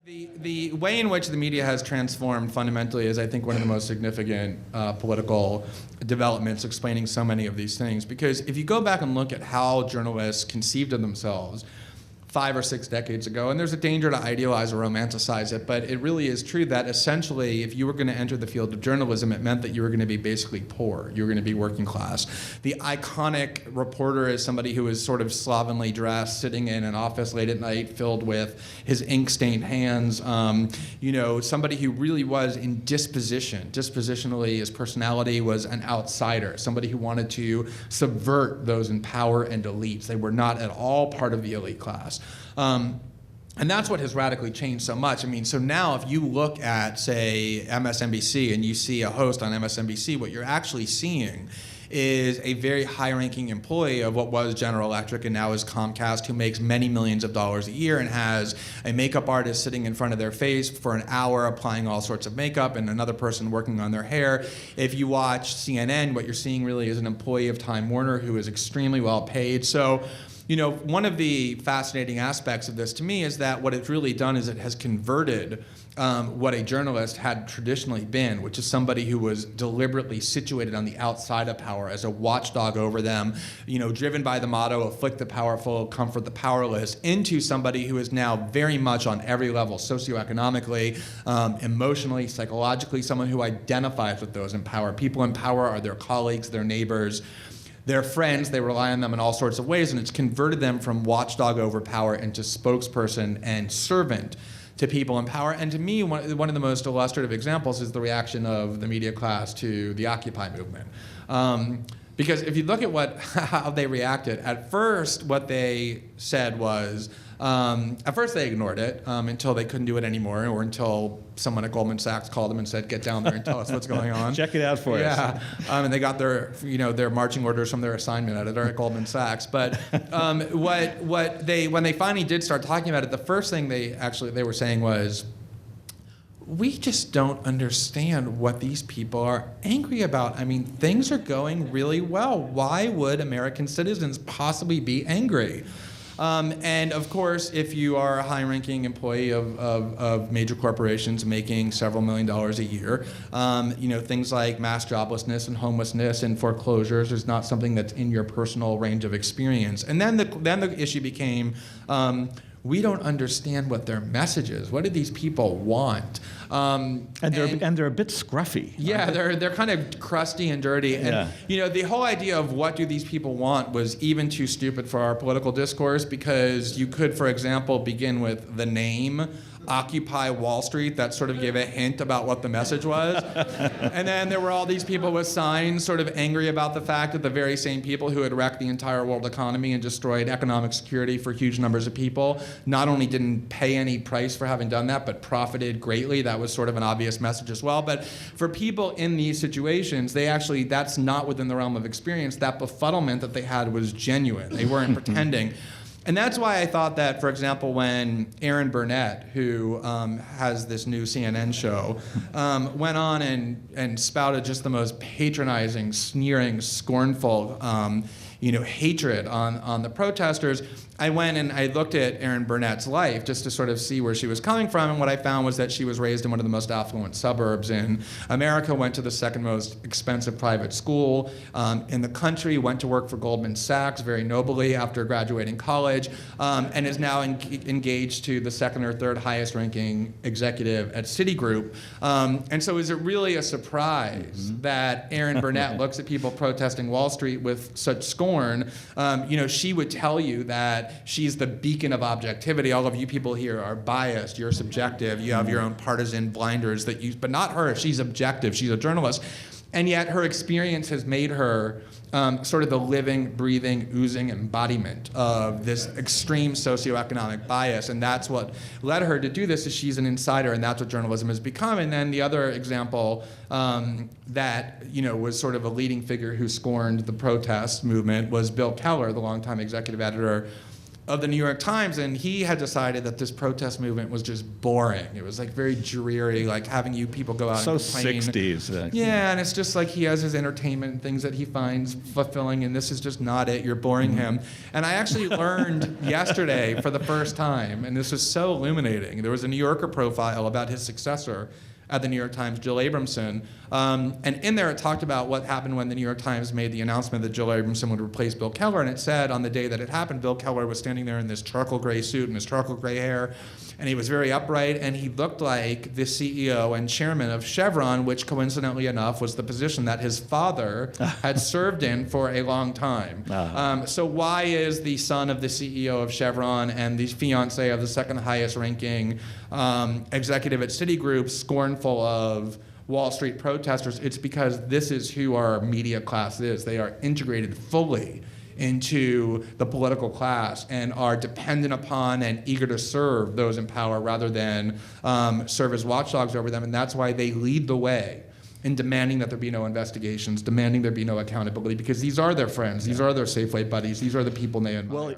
The way in which the media has transformed fundamentally is, I think, one of the most significant political developments explaining so many of these things. Because if you go back and look at how journalists conceived of themselves 5 or 6 decades ago, and there's a danger to idealize or romanticize it, but it really is true that essentially if you were going to enter the field of journalism, it meant that you were going to be basically poor. You were going to be working class. The iconic reporter is somebody who is sort of slovenly dressed, sitting in an office late at night filled with his ink-stained hands. Somebody who really was in disposition. Dispositionally, his personality was an outsider, somebody who wanted to subvert those in power and elites. They were not at all part of the elite class. And that's what has radically changed so much. I mean, so now if you look at, say, MSNBC and you see a host on MSNBC, what you're actually seeing is a very high-ranking employee of what was General Electric and now is Comcast, who makes many millions of dollars a year and has a makeup artist sitting in front of their face for an hour applying all sorts of makeup and another person working on their hair. If you watch CNN, what you're seeing really is an employee of Time Warner who is extremely well paid. So, one of the fascinating aspects of this to me is that what it's really done is it has converted what a journalist had traditionally been, which is somebody who was deliberately situated on the outside of power as a watchdog over them, driven by the motto, afflict the powerful, comfort the powerless, into somebody who is now very much on every level, socioeconomically, emotionally, psychologically, someone who identifies with those in power. People in power are their colleagues, their neighbors, their friends. They rely on them in all sorts of ways, and it's converted them from watchdog over power into spokesperson and servant to people in power. And to me, one of the most illustrative examples is the reaction of the media class to the Occupy movement. Because if you look at how they reacted, at first what they said was, at first they ignored it until they couldn't do it anymore, or until someone at Goldman Sachs called them and said, "Get down there and tell us what's going on." Check it out for us. Yeah, and they got their marching orders from their assignment editor at Goldman Sachs. But when they finally did start talking about it, the first thing they were saying was, we just don't understand what these people are angry about. I mean, things are going really well. Why would American citizens possibly be angry? And of course, if you are a high-ranking employee of major corporations making several $1 million a year, things like mass joblessness and homelessness and foreclosures is not something that's in your personal range of experience. And then the issue became, we don't understand what their message is. What do these people want? And they're a bit scruffy. Yeah, they're kind of crusty and dirty. And the whole idea of what do these people want was even too stupid for our political discourse, because you could, for example, begin with the name Occupy Wall Street. That sort of gave a hint about what the message was. And then there were all these people with signs sort of angry about the fact that the very same people who had wrecked the entire world economy and destroyed economic security for huge numbers of people not only didn't pay any price for having done that, but profited greatly. That was sort of an obvious message as well. But for people in these situations, that's not within the realm of experience. That befuddlement that they had was genuine. They weren't pretending. And that's why I thought that, for example, when Erin Burnett, who has this new CNN show, went on and spouted just the most patronizing, sneering, scornful, hatred on the protesters, I went and I looked at Erin Burnett's life just to sort of see where she was coming from, and what I found was that she was raised in one of the most affluent suburbs in America, went to the second most expensive private school in the country, went to work for Goldman Sachs very nobly after graduating college, and is now engaged to the second or third highest ranking executive at Citigroup. And so is it really a surprise that Erin Burnett looks at people protesting Wall Street with such scorn? She would tell you that she's the beacon of objectivity. All of you people here are biased, you're subjective, you have your own partisan blinders but not her. She's objective, she's a journalist. And yet her experience has made her sort of the living, breathing, oozing embodiment of this extreme socioeconomic bias. And that's what led her to do this, is she's an insider, and that's what journalism has become. And then the other example that was sort of a leading figure who scorned the protest movement was Bill Keller, the longtime executive editor of the New York Times, and he had decided that this protest movement was just boring. It was like very dreary, like having you people go out and complain. 60s. Yeah, and it's just like he has his entertainment things that he finds fulfilling, and this is just not it. You're boring him. And I actually learned yesterday for the first time, and this was so illuminating. There was a New Yorker profile about his successor at the New York Times, Jill Abramson. And in there it talked about what happened when the New York Times made the announcement that Jill Abramson would replace Bill Keller. And it said on the day that it happened, Bill Keller was standing there in this charcoal gray suit and his charcoal gray hair. And he was very upright, and he looked like the CEO and chairman of Chevron, which coincidentally enough was the position that his father had served in for a long time. So why is the son of the CEO of Chevron and the fiancé of the second highest ranking executive at Citigroup scornful of Wall Street protesters? It's because this is who our media class is. They are integrated fully into the political class and are dependent upon and eager to serve those in power rather than serve as watchdogs over them. And that's why they lead the way in demanding that there be no investigations, demanding there be no accountability, because these are their friends, these are their Safeway buddies, these are the people they admire.